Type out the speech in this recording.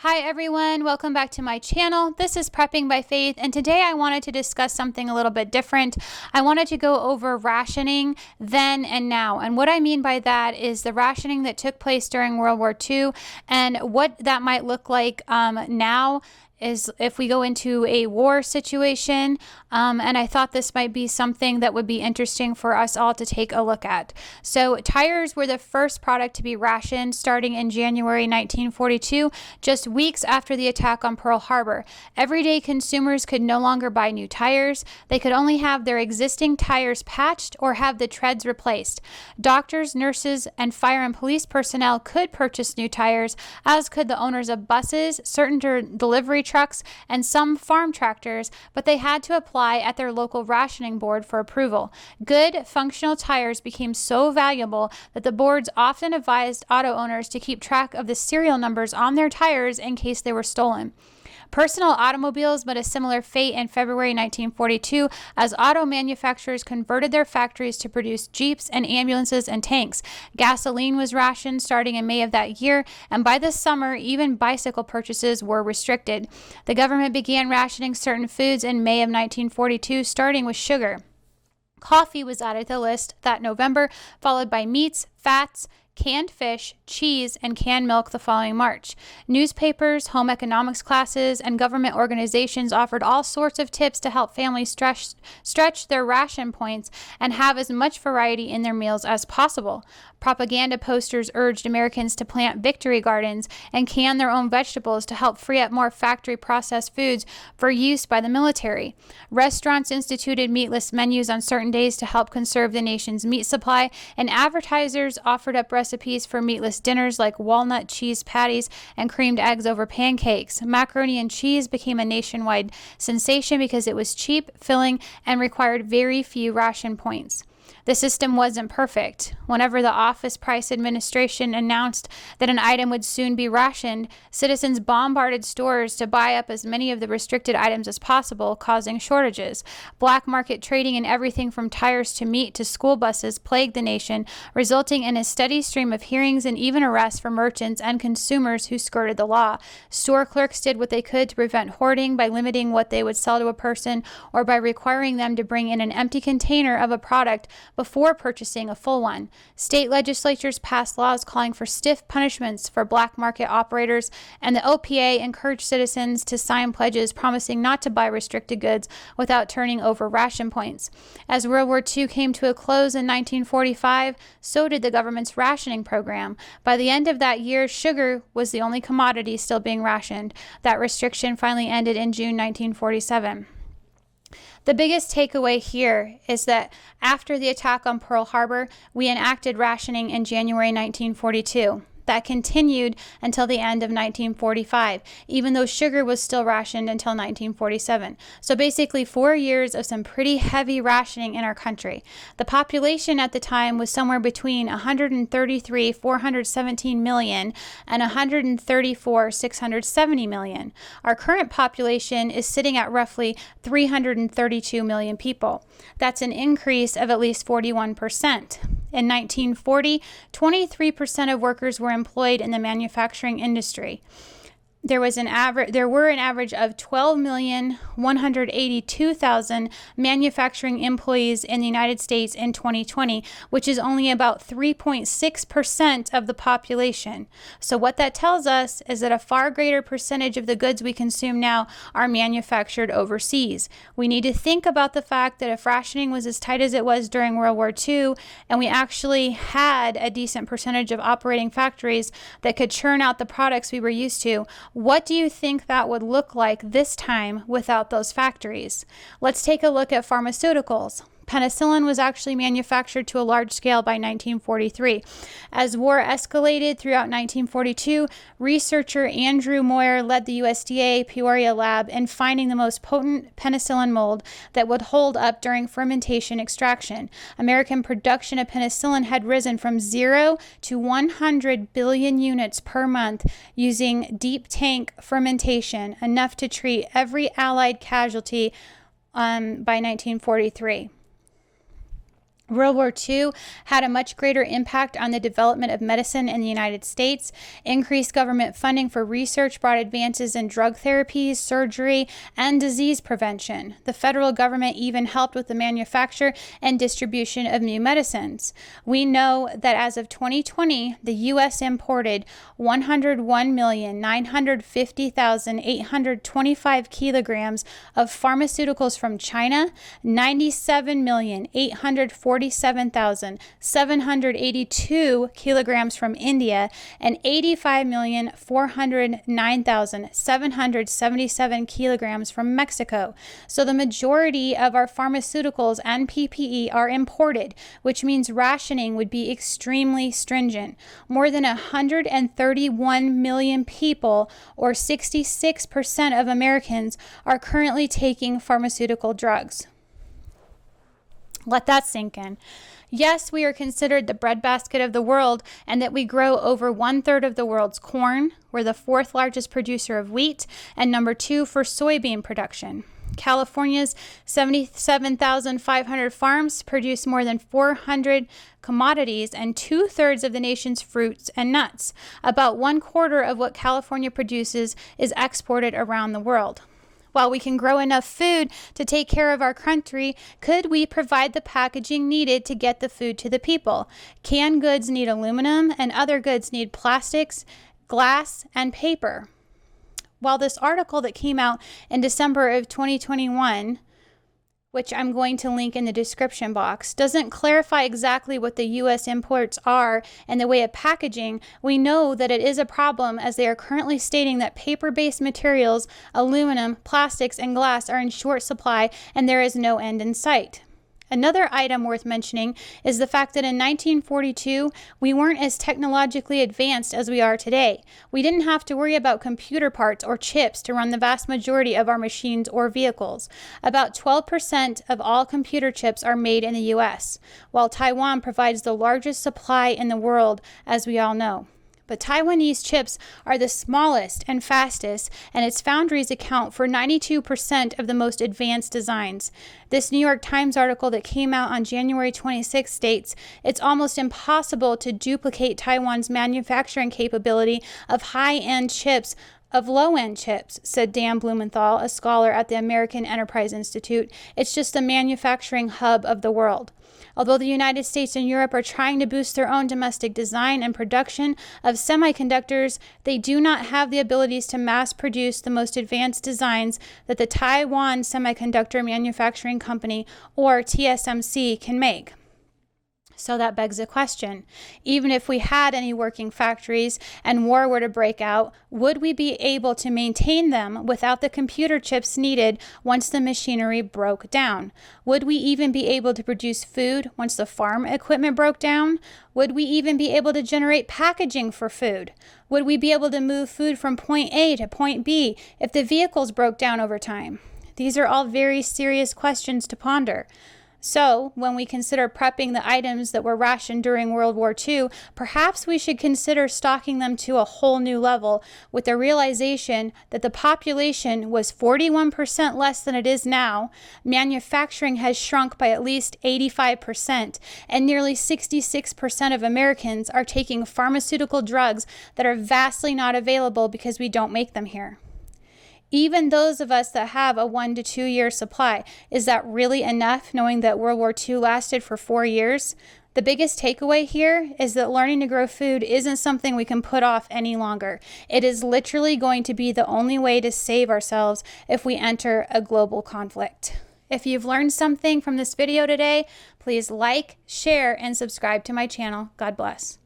Hi everyone, welcome back to my channel. This is Prepping by Faith, and today I wanted to discuss something a little bit different. I wanted to go over rationing then and now, and what I mean by that is the rationing that took place during World War II and what that might look like now is if we go into a war situation, and I thought this might be something that would be interesting for us all to take a look at. So tires were the first product to be rationed starting in January 1942, just weeks after the attack on Pearl Harbor. Everyday consumers could no longer buy new tires. They could only have their existing tires patched or have the treads replaced. Doctors, nurses, and fire and police personnel could purchase new tires, as could the owners of buses, certain delivery trucks, and some farm tractors, but they had to apply at their local rationing board for approval. Good, functional tires became so valuable that the boards often advised auto owners to keep track of the serial numbers on their tires in case they were stolen. Personal automobiles met a similar fate in February 1942 as auto manufacturers converted their factories to produce Jeeps and ambulances and tanks. Gasoline was rationed starting in May of that year, and by the summer, even bicycle purchases were restricted. The government began rationing certain foods in May of 1942, starting with sugar. Coffee was added to the list that November, followed by meats, fats, canned fish, cheese, and canned milk the following March. Newspapers, home economics classes, and government organizations offered all sorts of tips to help families stretch their ration points and have as much variety in their meals as possible. Propaganda posters urged Americans to plant victory gardens and can their own vegetables to help free up more factory-processed foods for use by the military. Restaurants instituted meatless menus on certain days to help conserve the nation's meat supply, and advertisers offered up recipes for meatless dinners like walnut cheese patties and creamed eggs over pancakes. Macaroni and cheese became a nationwide sensation because it was cheap, filling, and required very few ration points. The system wasn't perfect. Whenever the Office Price Administration announced that an item would soon be rationed, citizens bombarded stores to buy up as many of the restricted items as possible, causing shortages. Black market trading in everything from tires to meat to school buses plagued the nation, resulting in a steady stream of hearings and even arrests for merchants and consumers who skirted the law. Store clerks did what they could to prevent hoarding by limiting what they would sell to a person or by requiring them to bring in an empty container of a product before purchasing a full one. State legislatures passed laws calling for stiff punishments for black market operators, and the OPA encouraged citizens to sign pledges promising not to buy restricted goods without turning over ration points. As World War II came to a close in 1945, so did the government's rationing program. By the end of that year, sugar was the only commodity still being rationed. That restriction finally ended in June 1947. The biggest takeaway here is that after the attack on Pearl Harbor, we enacted rationing in January 1942. That continued until the end of 1945, even though sugar was still rationed until 1947. So basically 4 years of some pretty heavy rationing in our country. The population at the time was somewhere between 417 million and 670 million. Our current population is sitting at roughly 332 million people. That's an increase of at least 41%. In 1940, 23% of workers were employed in the manufacturing industry. There were an average of 12,182,000 manufacturing employees in the United States in 2020, which is only about 3.6% of the population. So what that tells us is that a far greater percentage of the goods we consume now are manufactured overseas. We need to think about the fact that if rationing was as tight as it was during World War II, and we actually had a decent percentage of operating factories that could churn out the products we were used to, what do you think that would look like this time without those factories? Let's take a look at pharmaceuticals. Penicillin was actually manufactured to a large scale by 1943. As war escalated throughout 1942, researcher Andrew Moyer led the USDA Peoria lab in finding the most potent penicillin mold that would hold up during fermentation extraction. American production of penicillin had risen from 0 to 100 billion units per month using deep tank fermentation, enough to treat every Allied casualty by 1943. World War II had a much greater impact on the development of medicine in the United States. Increased government funding for research brought advances in drug therapies, surgery, and disease prevention. The federal government even helped with the manufacture and distribution of new medicines. We know that as of 2020, the U.S. imported 101,950,825 kilograms of pharmaceuticals from China, 97,847,782 kilograms from India, and 85,409,777 kilograms from Mexico. So the majority of our pharmaceuticals and PPE are imported, which means rationing would be extremely stringent. More than 131 million people, or 66% of Americans, are currently taking pharmaceutical drugs. Let that sink in. Yes, we are considered the breadbasket of the world, and that we grow over 1/3 of the world's corn. We're the 4th largest producer of wheat and number 2 for soybean production. California's 77,500 farms produce more than 400 commodities and 2/3 of the nation's fruits and nuts. About 1/4 of what California produces is exported around the world. While we can grow enough food to take care of our country, could we provide the packaging needed to get the food to the people? Canned goods need aluminum, and other goods need plastics, glass, and paper. While this article that came out in December of 2021, which I'm going to link in the description box, doesn't clarify exactly what the U.S. imports are in the way of packaging, we know that it is a problem, as they are currently stating that paper-based materials, aluminum, plastics, and glass are in short supply, and there is no end in sight. Another item worth mentioning is the fact that in 1942, we weren't as technologically advanced as we are today. We didn't have to worry about computer parts or chips to run the vast majority of our machines or vehicles. About 12% of all computer chips are made in the U.S., while Taiwan provides the largest supply in the world, as we all know. But Taiwanese chips are the smallest and fastest, and its foundries account for 92% of the most advanced designs. This New York Times article that came out on January 26 states, it's almost impossible to duplicate Taiwan's manufacturing capability of high-end chips of low-end chips, said Dan Blumenthal, a scholar at the American Enterprise Institute. It's just the manufacturing hub of the world. Although the United States and Europe are trying to boost their own domestic design and production of semiconductors, they do not have the abilities to mass produce the most advanced designs that the Taiwan Semiconductor Manufacturing Company, or TSMC, can make. So that begs a question. Even if we had any working factories and war were to break out, would we be able to maintain them without the computer chips needed once the machinery broke down? Would we even be able to produce food once the farm equipment broke down? Would we even be able to generate packaging for food? Would we be able to move food from point A to point B if the vehicles broke down over time? These are all very serious questions to ponder. So, when we consider prepping the items that were rationed during World War II, perhaps we should consider stocking them to a whole new level, with the realization that the population was 41% less than it is now, manufacturing has shrunk by at least 85%, and nearly 66% of Americans are taking pharmaceutical drugs that are vastly not available because we don't make them here. Even those of us that have a 1 to 2 year supply, is that really enough, knowing that World War II lasted for 4 years? The biggest takeaway here is that learning to grow food isn't something we can put off any longer. It is literally going to be the only way to save ourselves if we enter a global conflict. If you've learned something from this video today, please like, share, and subscribe to my channel. God bless.